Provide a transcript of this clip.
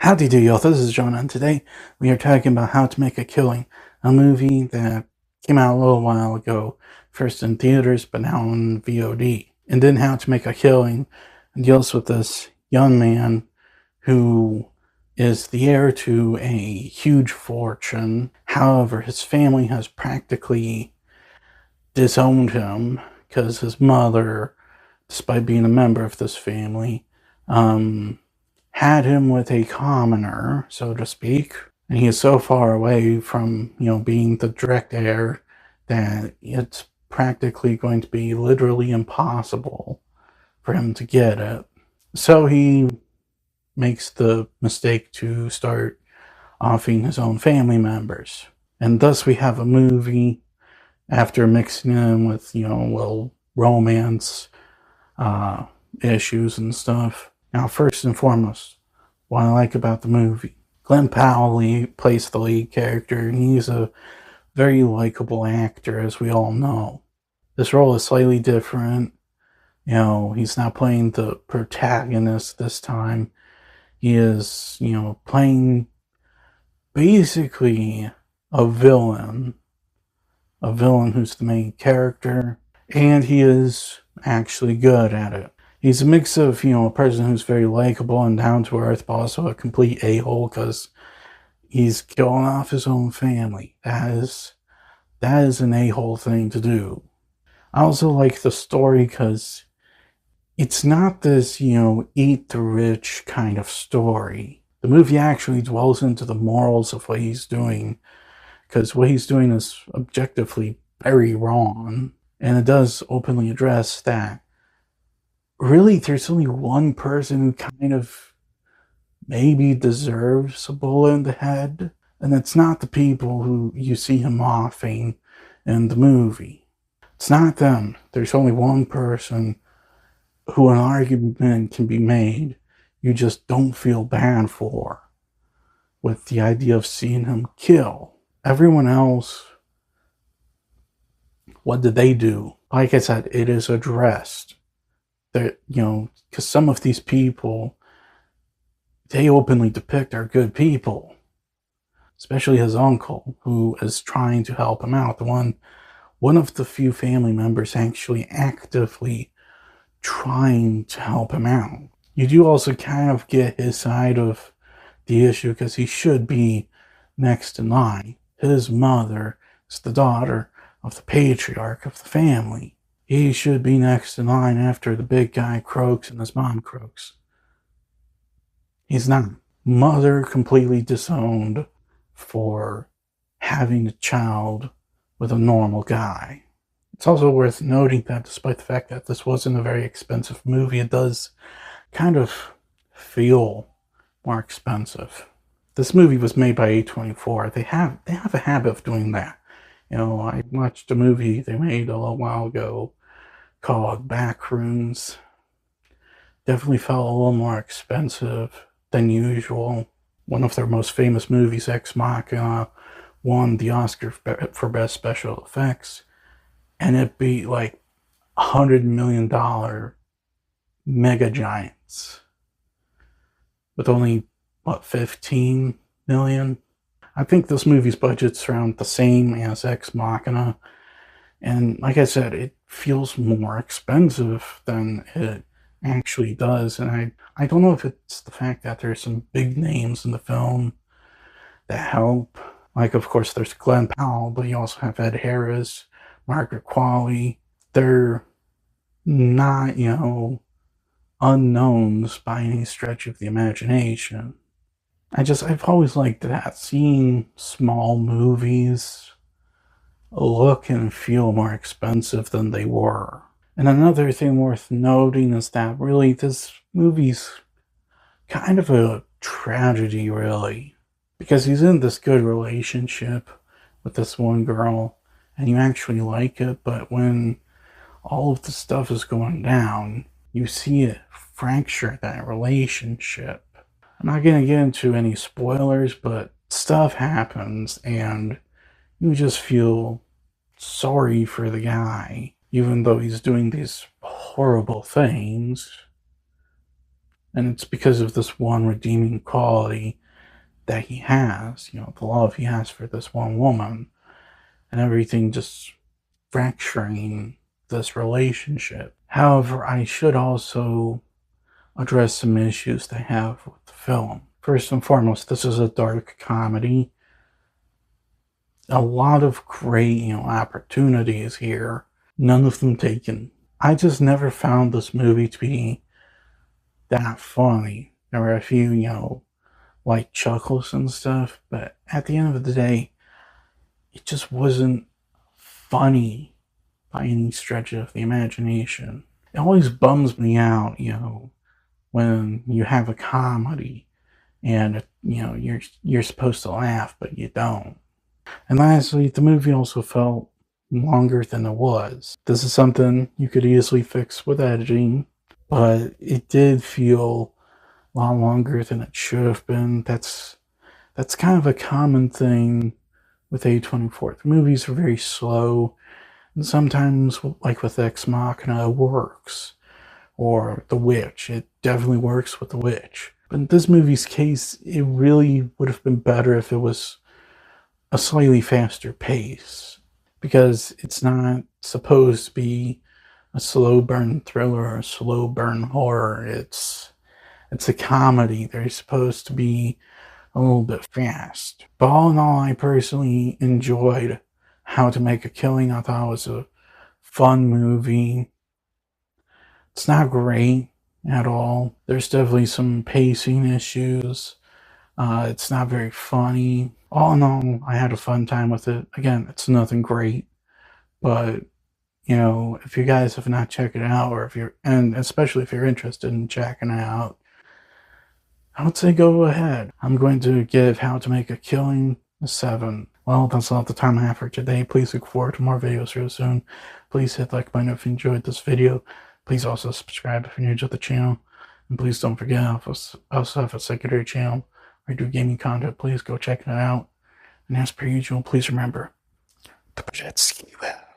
Howdy do y'all, this is John, and today we are talking about How to Make a Killing, a movie that came out a little while ago, first in theaters, but now on VOD. And then How to Make a Killing deals with this young man who is the heir to a huge fortune. However, his family has practically disowned him because his mother, despite being a member of this family, had him with a commoner, so to speak, and he is so far away from, being the direct heir that it's practically going to be literally impossible for him to get it. So he makes the mistake to start offing his own family members. And thus we have a movie after mixing in with, romance issues and stuff. Now, first and foremost, what I like about the movie, Glenn Powell plays the lead character, and he's a very likable actor, as we all know. This role is slightly different. He's not playing the protagonist this time. He is, playing basically a villain who's the main character, and he is actually good at it. He's a mix of, a person who's very likable and down to earth, but also a complete a-hole because he's killing off his own family. That is an a-hole thing to do. I also like the story because it's not this, eat the rich kind of story. The movie actually dwells into the morals of what he's doing, because what he's doing is objectively very wrong, and it does openly address that really there's only one person who kind of maybe deserves a bullet in the head, and it's not the people who you see him offing in the movie. It's not them. There's only one person who an argument can be made you just don't feel bad for, with the idea of seeing him kill. Everyone else, what did they do? Like I said, it is addressed. That, because some of these people, they openly depict are good people, especially his uncle, who is trying to help him out. One of the few family members actually actively trying to help him out. You do also kind of get his side of the issue, because he should be next in line. His mother is the daughter of the patriarch of the family. He should be next in line after the big guy croaks and his mom croaks. He's not. Mother completely disowned for having a child with a normal guy. It's also worth noting that despite the fact that this wasn't a very expensive movie, it does kind of feel more expensive. This movie was made by A24. They have a habit of doing that. I watched a movie they made a little while ago called Backrooms. Definitely felt a little more expensive than usual. One of their most famous movies, Ex Machina, won the Oscar for Best Special Effects, and it beat like $100 million mega giants with only, 15 million? I think this movie's budget's around the same as Ex Machina, and like I said, it feels more expensive than it actually does. And I don't know if it's the fact that there's some big names in the film that help. Like, of course, there's Glenn Powell, but you also have Ed Harris, Margaret Qualley. They're not, unknowns by any stretch of the imagination. I've always liked that, seeing small movies look and feel more expensive than they were. And another thing worth noting is that really this movie's kind of a tragedy, really, because he's in this good relationship with this one girl, and you actually like it, but when all of the stuff is going down, you see it fracture that relationship. I'm not going to get into any spoilers, but stuff happens, and you just feel sorry for the guy, even though he's doing these horrible things. And it's because of this one redeeming quality that he has, the love he has for this one woman, and everything just fracturing this relationship. However, I should also address some issues they have with the film. First and foremost, this is a dark comedy. A lot of great, opportunities here, none of them taken. I just never found this movie to be that funny. There were a few, like chuckles and stuff, but at the end of the day, it just wasn't funny by any stretch of the imagination. It always bums me out, when you have a comedy and you're supposed to laugh but you don't. And lastly, the movie also felt longer than it was. This is something you could easily fix with editing, but it did feel a lot longer than it should have been. That's kind of a common thing with A24. The movies are very slow, and sometimes, like with Ex Machina, it works. Or The Witch, it definitely works with The Witch. But in this movie's case, it really would have been better if it was a slightly faster pace, because it's not supposed to be a slow burn thriller or a slow burn horror. It's a comedy. They're supposed to be a little bit fast. But all in all, I personally enjoyed How to Make a Killing. I thought it was a fun movie. It's not great at all. There's definitely some pacing issues. It's not very funny. All in all, I had a fun time with it. Again, it's nothing great, but if you guys have not checked it out, and especially if you're interested in checking it out, I would say go ahead. I'm going to give How to Make a Killing a 7. Well, that's all the time I have for today. Please look forward to more videos real soon. Please hit the like button if you enjoyed this video. Please also subscribe if you're new to the channel. And please don't forget, I also have a secondary channel where I do gaming content. Please go check it out. And as per usual, please remember to jet ski well.